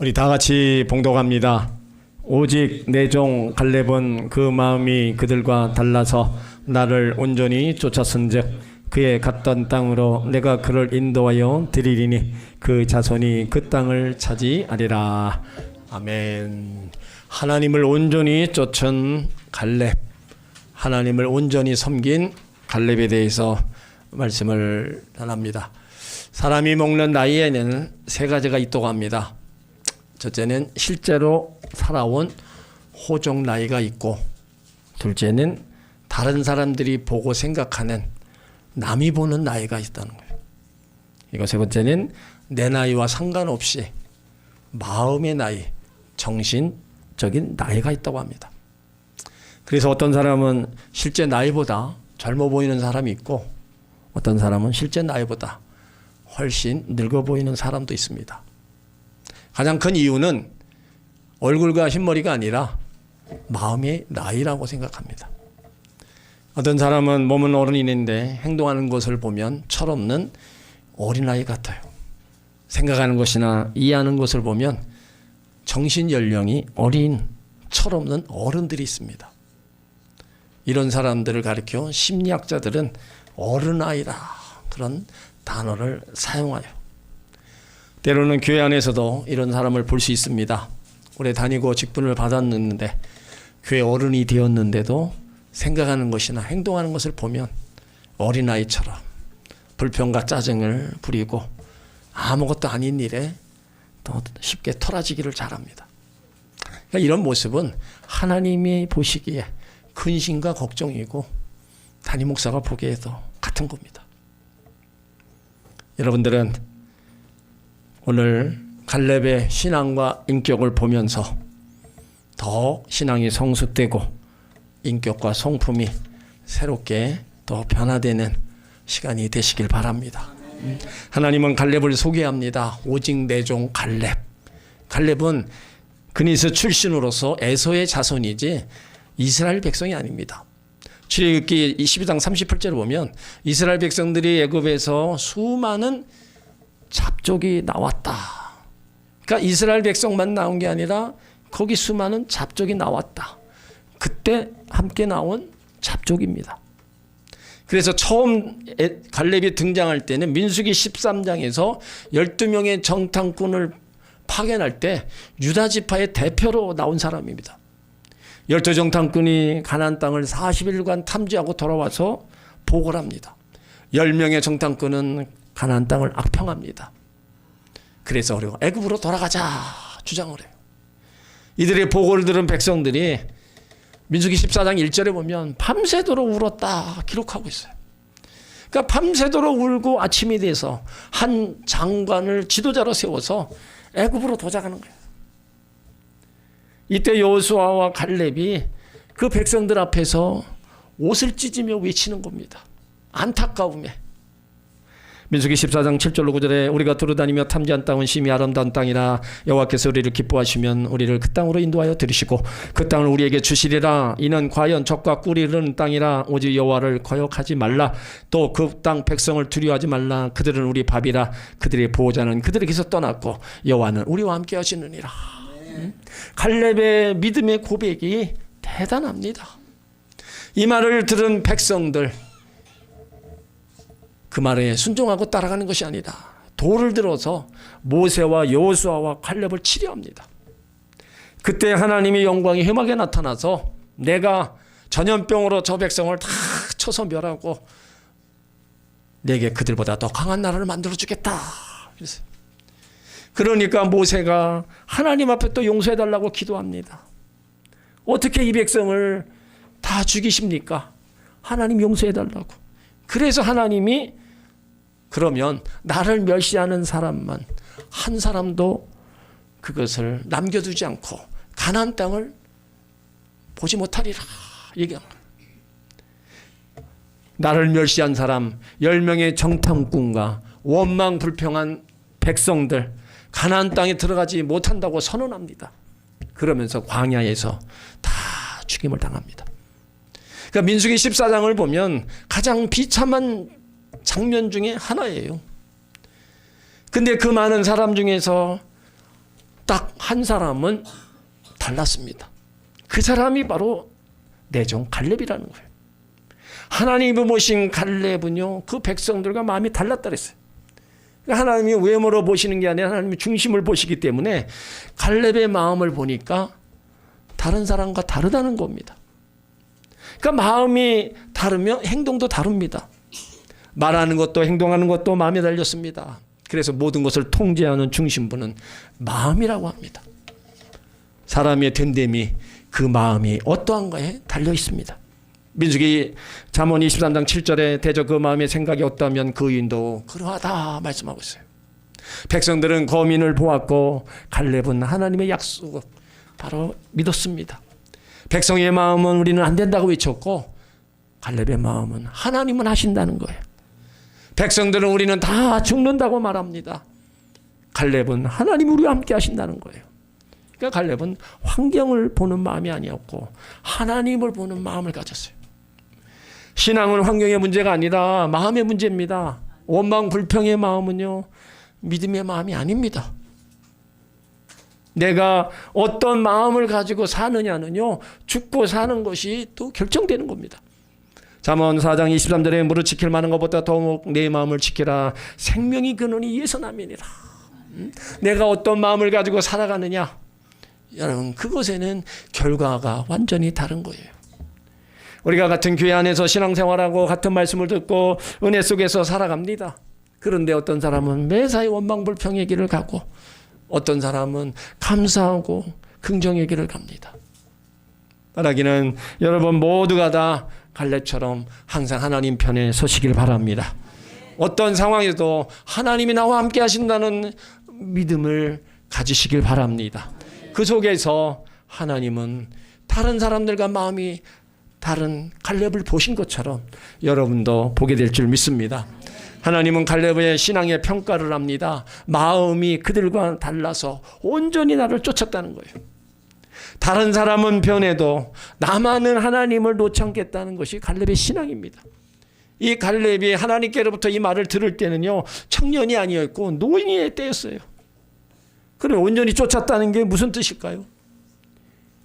우리 다 같이 봉독합니다. 오직 내 종 갈렙은 그 마음이 그들과 달라서 나를 온전히 쫓았은즉 그의 갔던 땅으로 내가 그를 인도하여 드리리니 그 자손이 그 땅을 차지하리라. 아멘. 하나님을 온전히 쫓은 갈렙, 하나님을 온전히 섬긴 갈렙에 대해서 말씀을 전합니다. 사람이 먹는 나이에는 세 가지가 있다고 합니다. 첫째는 실제로 살아온 호적 나이가 있고, 둘째는 다른 사람들이 보고 생각하는 남이 보는 나이가 있다는 거예요. 이거 세 번째는 내 나이와 상관없이 마음의 나이, 정신적인 나이가 있다고 합니다. 그래서 어떤 사람은 실제 나이보다 젊어 보이는 사람이 있고, 어떤 사람은 실제 나이보다 훨씬 늙어 보이는 사람도 있습니다. 가장 큰 이유는 얼굴과 흰머리가 아니라 마음의 나이라고 생각합니다. 어떤 사람은 몸은 어른인데 행동하는 것을 보면 철없는 어린아이 같아요. 생각하는 것이나 이해하는 것을 보면 정신 연령이 어린 철없는 어른들이 있습니다. 이런 사람들을 가리켜 심리학자들은 어른아이라 그런 단어를 사용하여 때로는 교회 안에서도 이런 사람을 볼 수 있습니다. 오래 다니고 직분을 받았는데 교회 어른이 되었는데도 생각하는 것이나 행동하는 것을 보면 어린아이처럼 불평과 짜증을 부리고 아무것도 아닌 일에 더 쉽게 털어지기를 잘합니다. 그러니까 이런 모습은 하나님이 보시기에 근심과 걱정이고 담임 목사가 보기에도 같은 겁니다. 여러분들은 오늘 갈렙의 신앙과 인격을 보면서 더 신앙이 성숙되고 인격과 성품이 새롭게 더 변화되는 시간이 되시길 바랍니다. 하나님은 갈렙을 소개합니다. 오직 내 종 갈렙. 갈렙은 그니스 출신으로서 에서의 자손이지 이스라엘 백성이 아닙니다. 출애굽기 22장 38절을 보면 이스라엘 백성들이 애굽에서 수많은 잡족이 나왔다. 그러니까 이스라엘 백성만 나온 게 아니라 거기 수많은 잡족이 나왔다. 그때 함께 나온 잡족입니다. 그래서 처음 갈렙이 등장할 때는 민수기 13장에서 12명의 정탐꾼을 파견할 때 유다 지파의 대표로 나온 사람입니다. 12정탐꾼이 가나안 땅을 40일간 탐지하고 돌아와서 보고를 합니다. 10명의 정탐꾼은 가나안 땅을 악평합니다. 그래서 우리가 애굽으로 돌아가자 주장을 해요. 이들의 보고를 들은 백성들이 민수기 14장 1절에 보면 밤새도록 울었다 기록하고 있어요. 그러니까 밤새도록 울고 아침이 돼서 한 장관을 지도자로 세워서 애굽으로 도착하는 거예요. 이때 여호수아와 갈렙이 그 백성들 앞에서 옷을 찢으며 외치는 겁니다. 안타까움에. 민수기 14장 7절로 9절에 우리가 두루다니며 탐지한 땅은 심히 아름다운 땅이라 여호와께서 우리를 기뻐하시면 우리를 그 땅으로 인도하여 들이시고 그 땅을 우리에게 주시리라. 이는 과연 적과 꿀이 흐르는 땅이라. 오직 여호와를 거역하지 말라. 또 그 땅 백성을 두려워하지 말라. 그들은 우리 밥이라. 그들의 보호자는 그들에게서 떠났고 여호와는 우리와 함께 하시느니라. 갈렙의 믿음의 고백이 대단합니다. 이 말을 들은 백성들 그 말에 순종하고 따라가는 것이 아니라 돌을 들어서 모세와 여호수아와 갈렙을 치려합니다. 그때 하나님의 영광이 험하게 나타나서 내가 전염병으로 저 백성을 다 쳐서 멸하고 내게 그들보다 더 강한 나라를 만들어주겠다. 그러니까 모세가 하나님 앞에 또 용서해달라고 기도합니다. 어떻게 이 백성을 다 죽이십니까? 하나님 용서해달라고. 그래서 하나님이 그러면 나를 멸시하는 사람만 한 사람도 그것을 남겨두지 않고 가나안 땅을 보지 못하리라 얘기합니다. 나를 멸시한 사람 10명의 정탐꾼과 원망 불평한 백성들 가나안 땅에 들어가지 못한다고 선언합니다. 그러면서 광야에서 다 죽임을 당합니다. 그러니까 민수기 14장을 보면 가장 비참한 장면 중에 하나예요. 근데 그 많은 사람 중에서 딱 한 사람은 달랐습니다. 그 사람이 바로 내종 갈렙이라는 거예요. 하나님이 모신 갈렙은요, 그 백성들과 마음이 달랐다 그랬어요. 하나님이 외모로 보시는 게 아니라 하나님이 중심을 보시기 때문에 갈렙의 마음을 보니까 다른 사람과 다르다는 겁니다. 그러니까 마음이 다르면 행동도 다릅니다. 말하는 것도 행동하는 것도 마음에 달렸습니다. 그래서 모든 것을 통제하는 중심부는 마음이라고 합니다. 사람의 됨됨이 그 마음이 어떠한가에 달려 있습니다. 민수기 잠언 23장 7절에 대저 그 마음의 생각이 어떠하면 그 인도 그러하다 말씀하고 있어요. 백성들은 거민을 보았고 갈렙은 하나님의 약속을 바로 믿었습니다. 백성의 마음은 우리는 안 된다고 외쳤고 갈렙의 마음은 하나님은 하신다는 거예요. 백성들은 우리는 다 죽는다고 말합니다. 갈렙은 하나님 우리와 함께 하신다는 거예요. 그러니까 갈렙은 환경을 보는 마음이 아니었고 하나님을 보는 마음을 가졌어요. 신앙은 환경의 문제가 아니라 마음의 문제입니다. 원망 불평의 마음은요, 믿음의 마음이 아닙니다. 내가 어떤 마음을 가지고 사느냐는요, 죽고 사는 것이 또 결정되는 겁니다. 잠언 4장 23절에 무릇 지킬 만한 것보다 더욱 내 마음을 지키라. 생명이 근원이 이에서 남이니라. 내가 어떤 마음을 가지고 살아가느냐, 여러분 그것에는 결과가 완전히 다른 거예요. 우리가 같은 교회 안에서 신앙생활하고 같은 말씀을 듣고 은혜 속에서 살아갑니다. 그런데 어떤 사람은 매사에 원망불평의 길을 가고 어떤 사람은 감사하고 긍정의 길을 갑니다. 바라기는 여러분 모두가 다 갈렙처럼 항상 하나님 편에 서시길 바랍니다. 어떤 상황에도 하나님이 나와 함께 하신다는 믿음을 가지시길 바랍니다. 그 속에서 하나님은 다른 사람들과 마음이 다른 갈렙을 보신 것처럼 여러분도 보게 될 줄 믿습니다. 하나님은 갈렙의 신앙의 평가를 합니다. 마음이 그들과 달라서 온전히 나를 쫓았다는 거예요. 다른 사람은 변해도 나만은 하나님을 놓지 않겠다는 것이 갈렙의 신앙입니다. 이 갈렙이 하나님께로부터 이 말을 들을 때는요, 청년이 아니었고 노인의 때였어요. 그럼 온전히 쫓았다는 게 무슨 뜻일까요?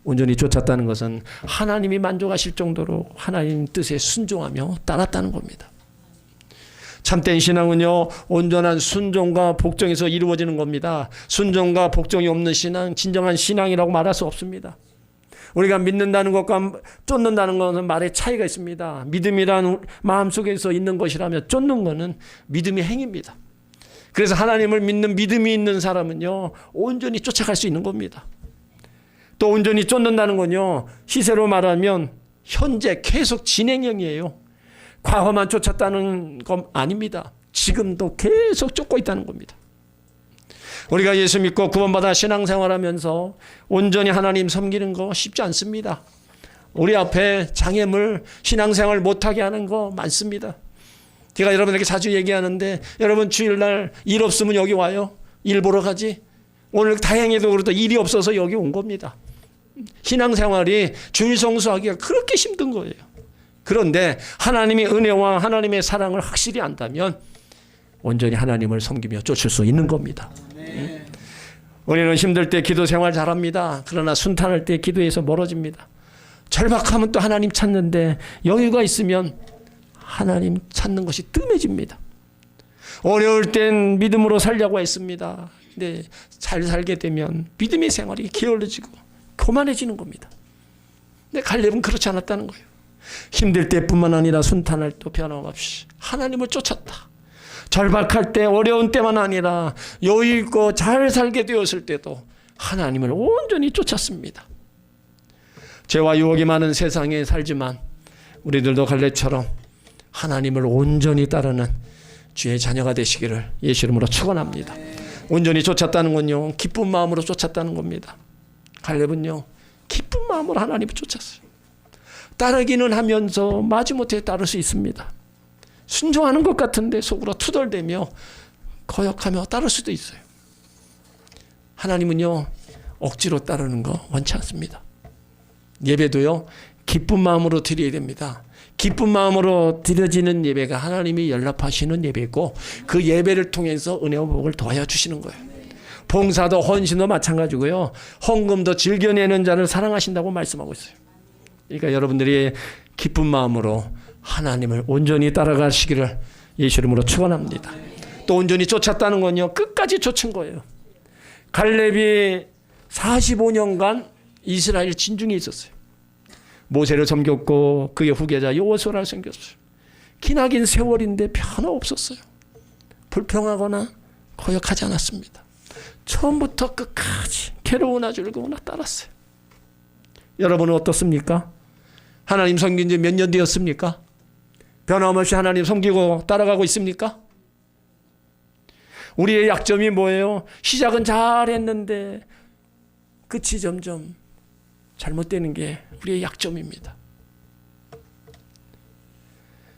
온전히 쫓았다는 것은 하나님이 만족하실 정도로 하나님 뜻에 순종하며 따랐다는 겁니다. 참된 신앙은요, 온전한 순종과 복종에서 이루어지는 겁니다. 순종과 복종이 없는 신앙, 진정한 신앙이라고 말할 수 없습니다. 우리가 믿는다는 것과 쫓는다는 것은 말의 차이가 있습니다. 믿음이란 마음속에서 있는 것이라면 쫓는 것은 믿음의 행위입니다. 그래서 하나님을 믿는 믿음이 있는 사람은요, 온전히 쫓아갈 수 있는 겁니다. 또 온전히 쫓는다는 건요, 시세로 말하면 현재 계속 진행형이에요. 과거만 쫓았다는 건 아닙니다. 지금도 계속 쫓고 있다는 겁니다. 우리가 예수 믿고 구원받아 신앙생활하면서 온전히 하나님 섬기는 거 쉽지 않습니다. 우리 앞에 장애물, 신앙생활 못하게 하는 거 많습니다. 제가 여러분에게 자주 얘기하는데, 여러분 주일날 일 없으면 여기 와요. 일 보러 가지. 오늘 다행히도 그래도 일이 없어서 여기 온 겁니다. 신앙생활이 주일 성수하기가 그렇게 힘든 거예요. 그런데 하나님의 은혜와 하나님의 사랑을 확실히 안다면 온전히 하나님을 섬기며 쫓을 수 있는 겁니다. 우리는 힘들 때 기도 생활 잘합니다. 그러나 순탄할 때 기도에서 멀어집니다. 절박하면 또 하나님 찾는데 여유가 있으면 하나님 찾는 것이 뜸해집니다. 어려울 땐 믿음으로 살려고 했습니다. 근데 잘 살게 되면 믿음의 생활이 게을러지고 교만해지는 겁니다. 근데 갈렙은 그렇지 않았다는 거예요. 힘들 때뿐만 아니라 순탄할 때 변함없이 하나님을 쫓았다. 절박할 때, 어려운 때만 아니라 여유 있고 잘 살게 되었을 때도 하나님을 온전히 쫓았습니다. 죄와 유혹이 많은 세상에 살지만 우리들도 갈렙처럼 하나님을 온전히 따르는 주의 자녀가 되시기를 예수 이름으로 축원합니다. 온전히 쫓았다는 건요, 기쁜 마음으로 쫓았다는 겁니다. 갈렙은요, 기쁜 마음으로 하나님을 쫓았어요. 따르기는 하면서 마지못해 따를 수 있습니다. 순종하는 것 같은데 속으로 투덜대며 거역하며 따를 수도 있어요. 하나님은요, 억지로 따르는 거 원치 않습니다. 예배도요, 기쁜 마음으로 드려야 됩니다. 기쁜 마음으로 드려지는 예배가 하나님이 연락하시는 예배고, 그 예배를 통해서 은혜와 복을 더하여 주시는 거예요. 봉사도 헌신도 마찬가지고요. 헌금도 즐겨내는 자를 사랑하신다고 말씀하고 있어요. 그러니까 여러분들이 기쁜 마음으로 하나님을 온전히 따라가시기를 예수 이름으로 축원합니다. 또 온전히 쫓았다는 건요, 끝까지 쫓은 거예요. 갈렙이 45년간 이스라엘 진중에 있었어요. 모세를 섬겼고 그의 후계자 여호수아를 섬겼어요. 기나긴 세월인데 변화 없었어요. 불평하거나 거역하지 않았습니다. 처음부터 끝까지 괴로우나 즐거우나 따랐어요. 여러분은 어떻습니까? 하나님 섬긴 지 몇 년 되었습니까? 변함없이 하나님 섬기고 따라가고 있습니까? 우리의 약점이 뭐예요? 시작은 잘했는데 끝이 점점 잘못되는 게 우리의 약점입니다.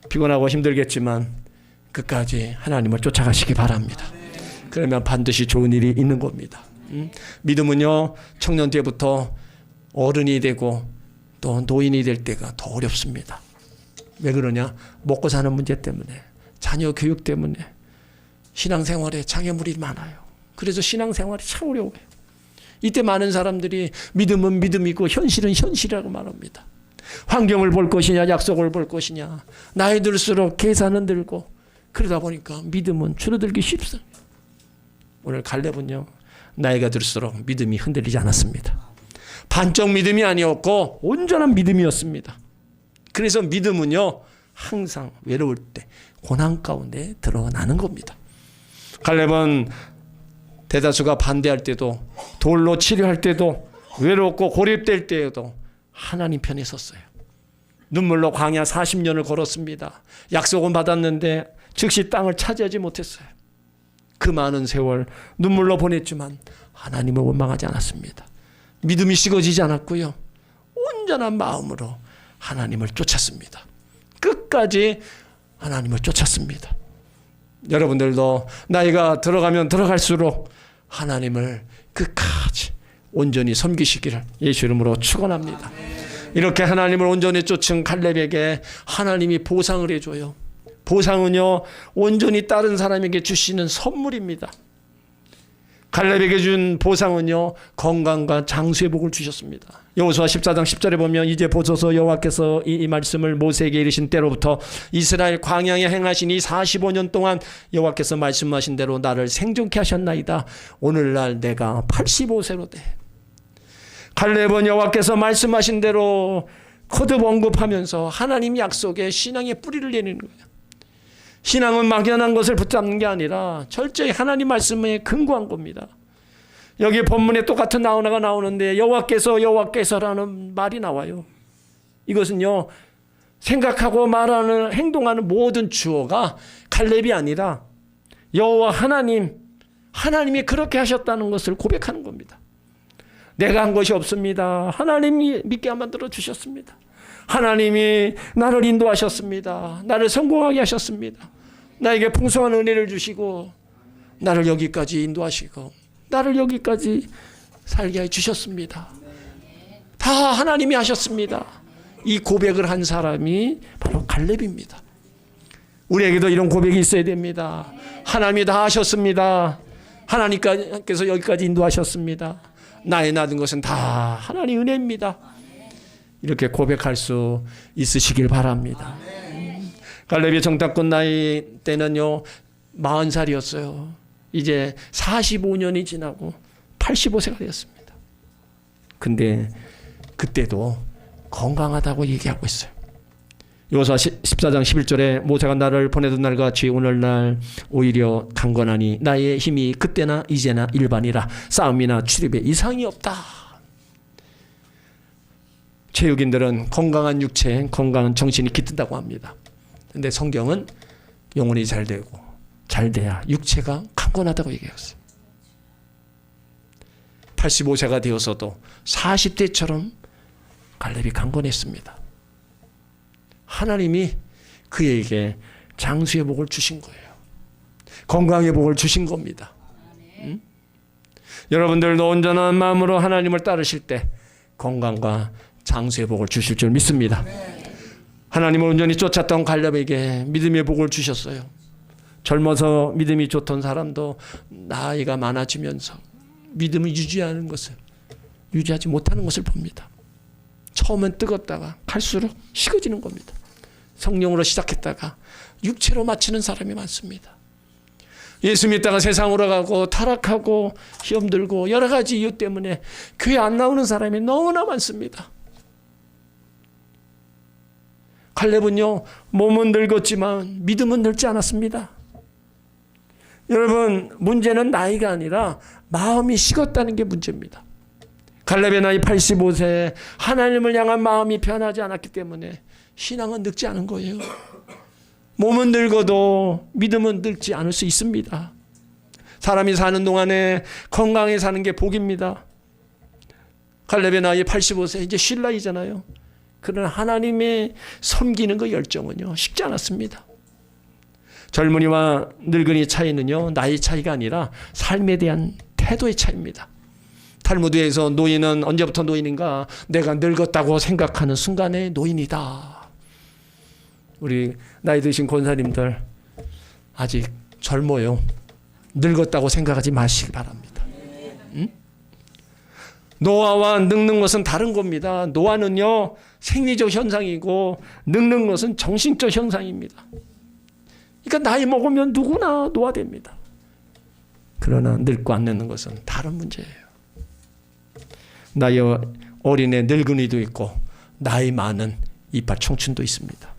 피곤하고 힘들겠지만 끝까지 하나님을 쫓아가시기 바랍니다. 그러면 반드시 좋은 일이 있는 겁니다. 믿음은요, 청년 때부터 어른이 되고 또 노인이 될 때가 더 어렵습니다. 왜 그러냐? 먹고 사는 문제 때문에, 자녀 교육 때문에 신앙생활에 장애물이 많아요. 그래서 신앙생활이 참 어려워요. 이때 많은 사람들이 믿음은 믿음이고 현실은 현실이라고 말합니다. 환경을 볼 것이냐, 약속을 볼 것이냐, 나이 들수록 계산은 들고, 그러다 보니까 믿음은 줄어들기 쉽습니다. 오늘 갈렙은요, 나이가 들수록 믿음이 흔들리지 않았습니다. 반쪽 믿음이 아니었고 온전한 믿음이었습니다. 그래서 믿음은요, 항상 외로울 때 고난 가운데 드러나는 겁니다. 갈렙은 대다수가 반대할 때도, 돌로 치료할 때도, 외롭고 고립될 때에도 하나님 편에 섰어요. 눈물로 광야 40년을 걸었습니다. 약속은 받았는데 즉시 땅을 차지하지 못했어요. 그 많은 세월 눈물로 보냈지만 하나님을 원망하지 않았습니다. 믿음이 식어지지 않았고요, 온전한 마음으로 하나님을 쫓았습니다. 끝까지 하나님을 쫓았습니다. 여러분들도 나이가 들어가면 들어갈수록 하나님을 끝까지 온전히 섬기시기를 예수 이름으로 축원합니다. 이렇게 하나님을 온전히 쫓은 갈렙에게 하나님이 보상을 해줘요. 보상은요, 온전히 다른 사람에게 주시는 선물입니다. 갈렙에게 준 보상은요, 건강과 장수의 복을 주셨습니다. 여호수아 14장 10절에 보면, 이제 보소서 여호와께서 이 말씀을 모세에게 이르신 때로부터 이스라엘 광야에 행하신 이 45년 동안 여호와께서 말씀하신 대로 나를 생존케 하셨나이다. 오늘날 내가 85세로 돼. 갈렙은 여호와께서 말씀하신 대로 거듭 언급하면서 하나님 약속에 신앙의 뿌리를 내리는 거예요. 신앙은 막연한 것을 붙잡는 게 아니라 철저히 하나님 말씀에 근거한 겁니다. 여기 본문에 똑같은 나오나가 나오는데 여호와께서라는 말이 나와요. 이것은요, 생각하고 말하는, 행동하는 모든 주어가 갈렙이 아니라 여호와 하나님이 그렇게 하셨다는 것을 고백하는 겁니다. 내가 한 것이 없습니다. 하나님이 믿게 만들어 주셨습니다. 하나님이 나를 인도하셨습니다. 나를 성공하게 하셨습니다. 나에게 풍성한 은혜를 주시고 나를 여기까지 인도하시고 나를 여기까지 살게 해주셨습니다. 다 하나님이 하셨습니다. 이 고백을 한 사람이 바로 갈렙입니다. 우리에게도 이런 고백이 있어야 됩니다. 하나님이 다 하셨습니다. 하나님께서 여기까지 인도하셨습니다. 나의 낳은 것은 다 하나님 은혜입니다. 이렇게 고백할 수 있으시길 바랍니다. 갈렙이 정탐꾼 나이 때는요, 40살이었어요. 이제 45년이 지나고 85세가 되었습니다. 근데 그때도 건강하다고 얘기하고 있어요. 여호수아 14장 11절에 모세가 나를 보내던 날 같이 오늘날 오히려 강건하니 나의 힘이 그때나 이제나 일반이라 싸움이나 출입에 이상이 없다. 체육인들은 건강한 육체, 건강한 정신이 깃든다고 합니다. 근데 성경은 영혼이 잘 되고 잘 돼야 육체가 강건하다고 얘기했어요. 85세가 되어서도 40대처럼 갈렙이 강건했습니다. 하나님이 그에게 장수의 복을 주신 거예요. 건강의 복을 주신 겁니다. 여러분들도 온전한 마음으로 하나님을 따르실 때 건강과 장수의 복을 주실 줄 믿습니다. 하나님을 온전히 쫓았던 갈렙에게 믿음의 복을 주셨어요. 젊어서 믿음이 좋던 사람도 나이가 많아지면서 믿음을 유지하지 못하는 것을 봅니다. 처음엔 뜨겁다가 갈수록 식어지는 겁니다. 성령으로 시작했다가 육체로 마치는 사람이 많습니다. 예수 믿다가 세상으로 가고 타락하고 시험 들고 여러 가지 이유 때문에 교회 안 나오는 사람이 너무나 많습니다. 갈렙은요, 몸은 늙었지만 믿음은 늙지 않았습니다. 여러분, 문제는 나이가 아니라 마음이 식었다는 게 문제입니다. 갈렙의 나이 85세, 하나님을 향한 마음이 변하지 않았기 때문에 신앙은 늙지 않은 거예요. 몸은 늙어도 믿음은 늙지 않을 수 있습니다. 사람이 사는 동안에 건강히 사는 게 복입니다. 갈렙의 나이 85세, 이제 쉴 나이잖아요. 그러나 하나님의 섬기는 그 열정은요, 쉽지 않았습니다. 젊은이와 늙은이 차이는요, 나이 차이가 아니라 삶에 대한 태도의 차이입니다. 탈무드에서 노인은 언제부터 노인인가? 내가 늙었다고 생각하는 순간에 노인이다. 우리 나이 드신 권사님들 아직 젊어요. 늙었다고 생각하지 마시기 바랍니다. 응? 노화와 늙는 것은 다른 겁니다. 노화는요, 생리적 현상이고 늙는 것은 정신적 현상입니다. 그러니까 나이 먹으면 누구나 노화됩니다. 그러나 늙고 안 늙는 것은 다른 문제예요. 나이 어린애 늙은이도 있고 나이 많은 이빨 청춘도 있습니다.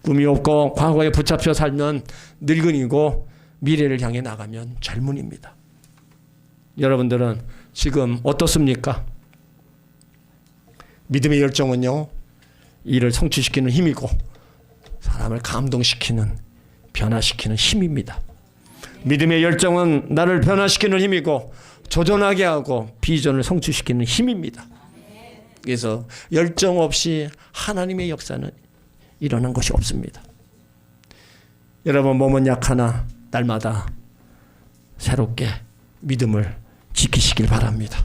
꿈이 없고 과거에 붙잡혀 살면 늙은이고 미래를 향해 나가면 젊은입니다. 여러분들은 지금 어떻습니까? 믿음의 열정은요, 이를 성취시키는 힘이고 사람을 감동시키는, 변화시키는 힘입니다. 믿음의 열정은 나를 변화시키는 힘이고 조전하게 하고 비전을 성취시키는 힘입니다. 그래서 열정 없이 하나님의 역사는 일어난 것이 없습니다. 여러분, 몸은 약하나 날마다 새롭게 믿음을 지키시길 바랍니다.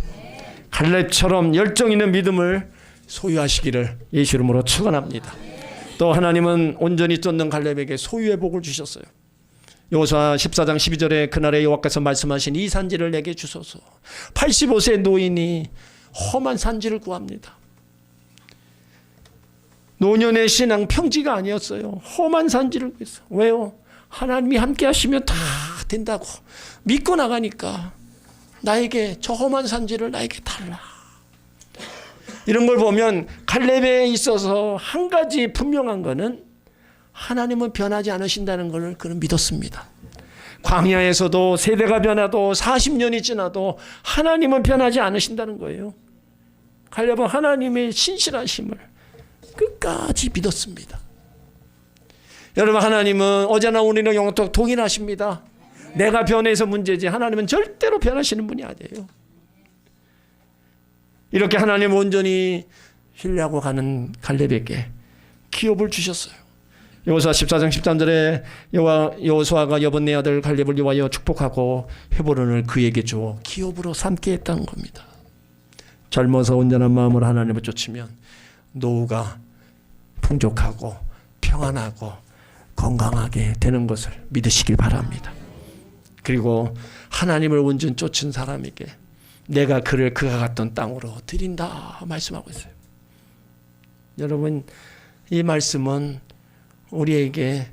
갈렙처럼 열정 있는 믿음을 소유하시기를 예수 이름으로 축원합니다. 또 하나님은 온전히 쫓는 갈렙에게 소유의 복을 주셨어요. 여호수아 14장 12절에 그날에 여호와께서 말씀하신 이 산지를 내게 주소서. 85세 노인이 험한 산지를 구합니다. 노년의 신앙 평지가 아니었어요. 험한 산지를 구했어요. 왜요? 하나님이 함께 하시면 다 된다고 믿고 나가니까 나에게 저 험한 산지를 나에게 달라. 이런 걸 보면 갈렙에 있어서 한 가지 분명한 거는 하나님은 변하지 않으신다는 걸 그는 믿었습니다. 광야에서도 세대가 변화도 40년이 지나도 하나님은 변하지 않으신다는 거예요. 갈렙은 하나님의 신실하심을 끝까지 믿었습니다. 여러분, 하나님은 어제나 오늘이나 영원토록 동일하십니다. 내가 변해서 문제지 하나님은 절대로 변하시는 분이 아니에요. 이렇게 하나님 온전히 신뢰하고 가는 갈렙에게 기업을 주셨어요. 여호수아 14장 13절에 여호수아가 여분네 아들 갈렙을 위하여 축복하고 헤브론을 그에게 주어 기업으로 삼게 했다는 겁니다. 젊어서 온전한 마음으로 하나님을 쫓으면 노후가 풍족하고 평안하고 건강하게 되는 것을 믿으시길 바랍니다. 그리고 하나님을 온전 쫓은 사람에게 내가 그를 그가 갔던 땅으로 드린다 말씀하고 있어요. 여러분, 이 말씀은 우리에게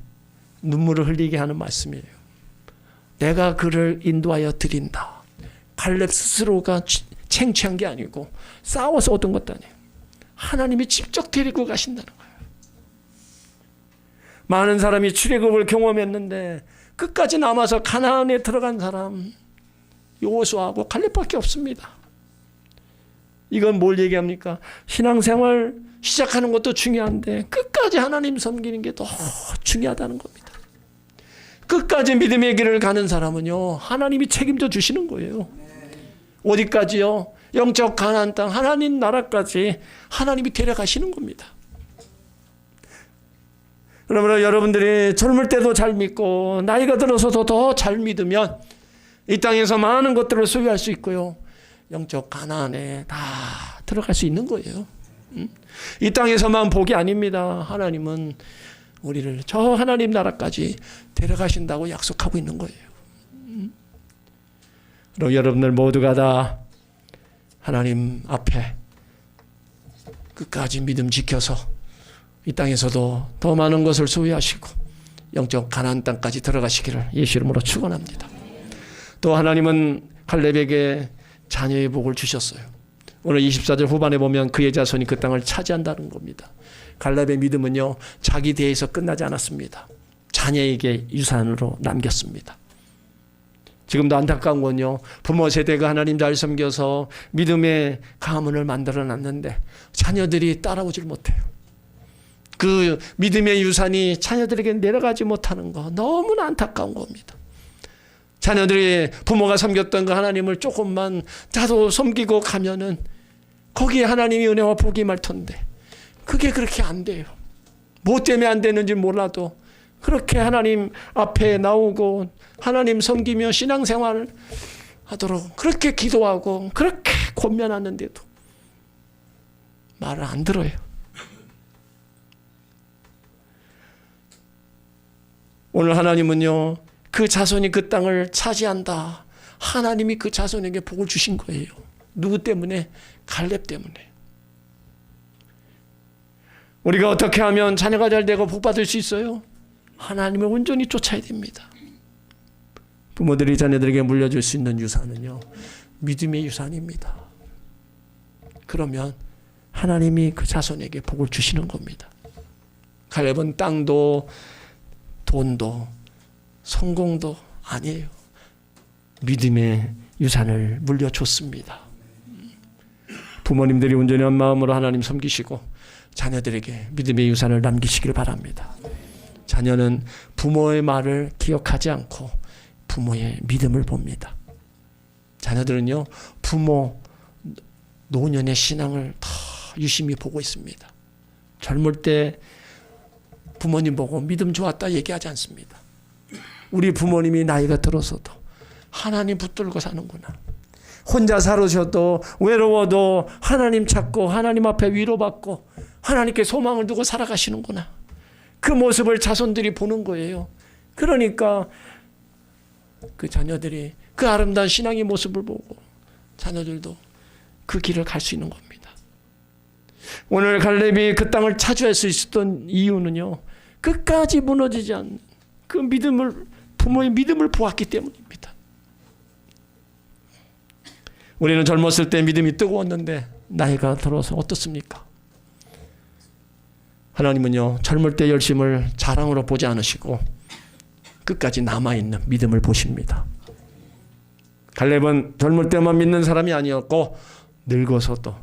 눈물을 흘리게 하는 말씀이에요. 내가 그를 인도하여 드린다. 갈렙 스스로가 챙취한 게 아니고 싸워서 얻은 것도 아니에요. 하나님이 직접 데리고 가신다는 거예요. 많은 사람이 출애굽을 경험했는데 끝까지 남아서 가나안에 들어간 사람 여호수아하고 갈렙밖에 없습니다. 이건 뭘 얘기합니까? 신앙생활 시작하는 것도 중요한데 끝까지 하나님 섬기는 게 더 중요하다는 겁니다. 끝까지 믿음의 길을 가는 사람은요, 하나님이 책임져 주시는 거예요. 어디까지요? 영적 가나안 땅 하나님 나라까지 하나님이 데려가시는 겁니다. 그러므로 여러분들이 젊을 때도 잘 믿고 나이가 들어서도 더 잘 믿으면 이 땅에서 많은 것들을 소유할 수 있고요, 영적 가나안에 다 들어갈 수 있는 거예요. 이 땅에서만 복이 아닙니다. 하나님은 우리를 저 하나님 나라까지 데려가신다고 약속하고 있는 거예요. 그리고 여러분들 모두가 다 하나님 앞에 끝까지 믿음 지켜서 이 땅에서도 더 많은 것을 소유하시고 영적 가나안 땅까지 들어가시기를 예수 이름으로 축원합니다. 또 하나님은 갈렙에게 자녀의 복을 주셨어요. 오늘 24절 후반에 보면 그의 자손이 그 땅을 차지한다는 겁니다. 갈렙의 믿음은요, 자기 대에서 끝나지 않았습니다. 자녀에게 유산으로 남겼습니다. 지금도 안타까운 건요, 부모 세대가 하나님 잘 섬겨서 믿음의 가문을 만들어 놨는데 자녀들이 따라오질 못해요. 그 믿음의 유산이 자녀들에게 내려가지 못하는 거 너무나 안타까운 겁니다. 자녀들이 부모가 섬겼던 그 하나님을 조금만 나도 섬기고 가면은 거기에 하나님의 은혜와 복이 말 텐데 그게 그렇게 안 돼요. 뭐 때문에 안 되는지 몰라도 그렇게 하나님 앞에 나오고 하나님 섬기며 신앙생활을 하도록 그렇게 기도하고 그렇게 권면하는데도 말을 안 들어요. 오늘 하나님은요, 그 자손이 그 땅을 차지한다. 하나님이 그 자손에게 복을 주신 거예요. 누구 때문에? 갈렙 때문에. 우리가 어떻게 하면 자녀가 잘 되고 복 받을 수 있어요? 하나님을 온전히 쫓아야 됩니다. 부모들이 자녀들에게 물려줄 수 있는 유산은요, 믿음의 유산입니다. 그러면 하나님이 그 자손에게 복을 주시는 겁니다. 갈렙은 땅도 돈도 성공도 아니에요. 믿음의 유산을 물려줬습니다. 부모님들이 온전히 한 마음으로 하나님 섬기시고 자녀들에게 믿음의 유산을 남기시길 바랍니다. 자녀는 부모의 말을 기억하지 않고 부모의 믿음을 봅니다. 자녀들은요, 부모 노년의 신앙을 더 유심히 보고 있습니다. 젊을 때 부모님 보고 믿음 좋았다 얘기하지 않습니다. 우리 부모님이 나이가 들어서도 하나님 붙들고 사는구나. 혼자 살으셔도 외로워도 하나님 찾고 하나님 앞에 위로받고 하나님께 소망을 두고 살아가시는구나. 그 모습을 자손들이 보는 거예요. 그러니까 그 자녀들이 그 아름다운 신앙의 모습을 보고 자녀들도 그 길을 갈 수 있는 겁니다. 오늘 갈렙이 그 땅을 차지할 수 있었던 이유는요, 끝까지 무너지지 않는 그 믿음을, 부모의 믿음을 보았기 때문입니다. 우리는 젊었을 때 믿음이 뜨거웠는데 나이가 들어서 어떻습니까? 하나님은요, 젊을 때 열심을 자랑으로 보지 않으시고 끝까지 남아있는 믿음을 보십니다. 갈렙은 젊을 때만 믿는 사람이 아니었고 늙어서도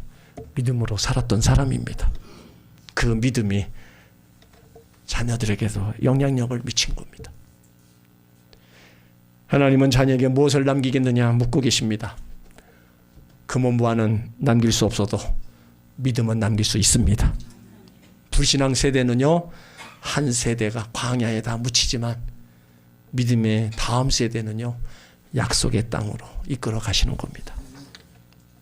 믿음으로 살았던 사람입니다. 그 믿음이 자녀들에게도 영향력을 미친 겁니다. 하나님은 자녀에게 무엇을 남기겠느냐 묻고 계십니다. 금원부화는 남길 수 없어도 믿음은 남길 수 있습니다. 불신앙 세대는요, 한 세대가 광야에 다 묻히지만 믿음의 다음 세대는요, 약속의 땅으로 이끌어 가시는 겁니다.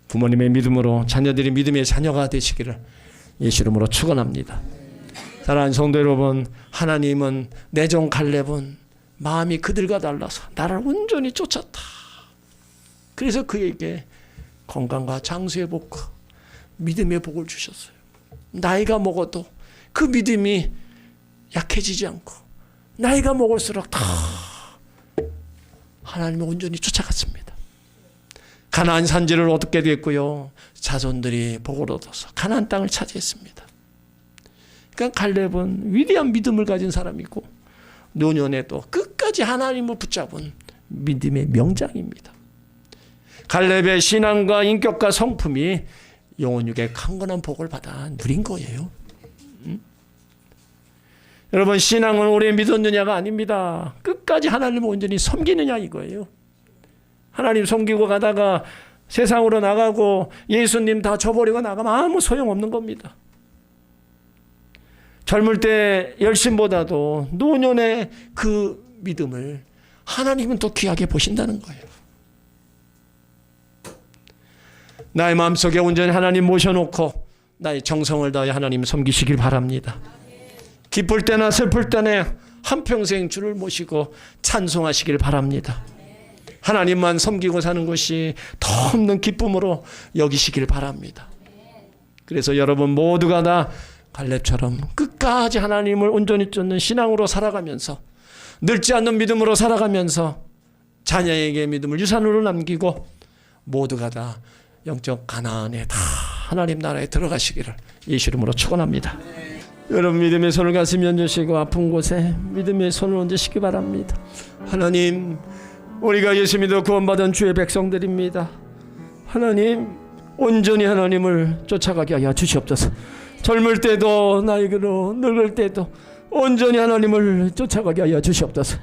부모님의 믿음으로 자녀들이 믿음의 자녀가 되시기를 예수 이름으로 축원합니다. 사랑하는 성도 여러분, 하나님은 내 종 갈렙은 마음이 그들과 달라서 나를 온전히 쫓았다. 그래서 그에게 건강과 장수의 복과 믿음의 복을 주셨어요. 나이가 먹어도 그 믿음이 약해지지 않고 나이가 먹을수록 더 하나님을 온전히 쫓아갔습니다. 가나안 산지를 얻게 됐고요, 자손들이 복을 얻어서 가나안 땅을 차지했습니다. 그러니까 갈렙은 위대한 믿음을 가진 사람이고 노년에도 끝까지 하나님을 붙잡은 믿음의 명장입니다. 갈렙의 신앙과 인격과 성품이 영혼육의 강건한 복을 받아 누린 거예요. 여러분, 신앙은 오래 믿었느냐가 아닙니다. 끝까지 하나님을 온전히 섬기느냐 이거예요. 하나님 섬기고 가다가 세상으로 나가고 예수님 다 저버리고 나가면 아무 소용없는 겁니다. 젊을 때 열심보다도 노년의 그 믿음을 하나님은 더 귀하게 보신다는 거예요. 나의 마음속에 온전히 하나님 모셔놓고 나의 정성을 다해 하나님 섬기시길 바랍니다. 기쁠 때나 슬플 때나 한평생 주를 모시고 찬송하시길 바랍니다. 하나님만 섬기고 사는 것이 더 없는 기쁨으로 여기시길 바랍니다. 그래서 여러분 모두가 다 갈렙처럼 끝까지 하나님을 온전히 쫓는 신앙으로 살아가면서 늙지 않는 믿음으로 살아가면서 자녀에게 믿음을 유산으로 남기고 모두가 다 영적 가나안에 다 하나님 나라에 들어가시기를 예수 이름으로 축원합니다. 여러분 믿음의 손을 가슴에 얹으시고 아픈 곳에 믿음의 손을 얹으시기 바랍니다. 하나님, 우리가 예수 믿어 구원받은 주의 백성들입니다. 하나님, 온전히 하나님을 쫓아가게 하여 주시옵소서. 젊을 때도 나이로 늙을 때도 온전히 하나님을 쫓아가게 하여 주시옵소서.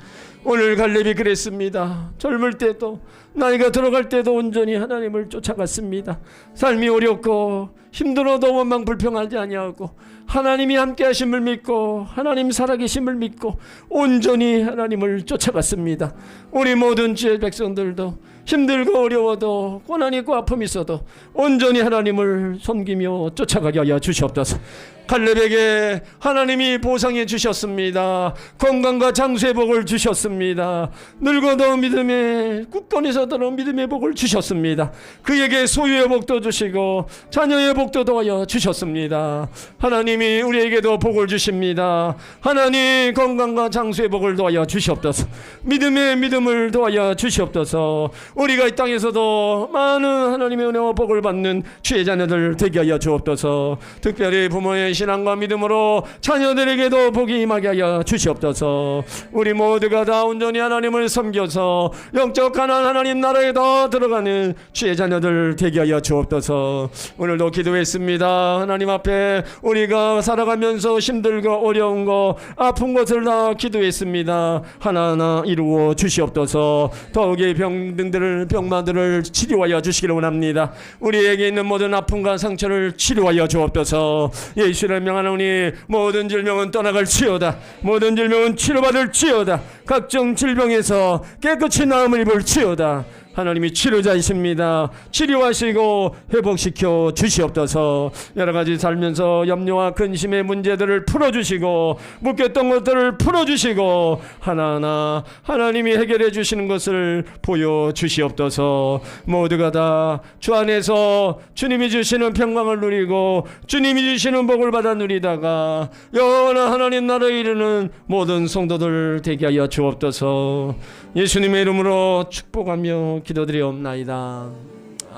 오늘 갈렙이 그랬습니다. 젊을 때도 나이가 들어갈 때도 온전히 하나님을 쫓아갔습니다. 삶이 어렵고 힘들어도 원망 불평하지 아니하고 하나님이 함께 하심을 믿고 하나님 살아계심을 믿고 온전히 하나님을 쫓아갔습니다. 우리 모든 주의 백성들도 힘들고 어려워도 고난 있고 아픔이 있어도 온전히 하나님을 섬기며 쫓아가게 하여 주시옵소서. 갈렙에게 하나님이 보상해 주셨습니다. 건강과 장수의 복을 주셨습니다. 늙어도 믿음의 굳건히서도 믿음의 복을 주셨습니다. 그에게 소유의 복도 주시고 자녀의 복도 더하여 주셨습니다. 하나님이 우리에게도 복을 주십니다. 하나님 건강과 장수의 복을 더하여 주시옵소서. 믿음의 믿음을 더하여 주시옵소서. 우리가 이 땅에서도 많은 하나님의 은혜와 복을 받는 주의 자녀들 되게 하여 주옵소서. 특별히 부모의 신앙과 믿음으로 자녀들에게도 복이 임하게 하여 주시옵소서. 우리 모두가 다 온전히 하나님을 섬겨서 영적 가나안 하나님 나라에 더 들어가는 주의 자녀들 되게 하여 주옵소서. 오늘도 기도했습니다. 하나님 앞에 우리가 살아가면서 힘들고 어려운 거 아픈 것을 다 기도했습니다. 하나하나 이루어 주시옵소서. 더욱이 병마들을 치료하여 주시기를 원합니다. 우리에게 있는 모든 아픔과 상처를 치료하여 주옵소서. 예수를 명하노니 모든 질병은 떠나갈지어다. 모든 질병은 치료받을지어다. 각종 질병에서 깨끗이 나음을 입을지어다. 하나님이 치료자이십니다. 치료하시고 회복시켜 주시옵소서. 여러 가지 살면서 염려와 근심의 문제들을 풀어주시고 묶였던 것들을 풀어주시고 하나하나 하나님이 해결해 주시는 것을 보여주시옵소서. 모두가 다 주 안에서 주님이 주시는 평강을 누리고 주님이 주시는 복을 받아 누리다가 영원한 하나님 나라에 이르는 모든 성도들 되게 하여 주옵소서. 예수님의 이름으로 축복하며 기도드리옵나이다.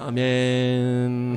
아멘.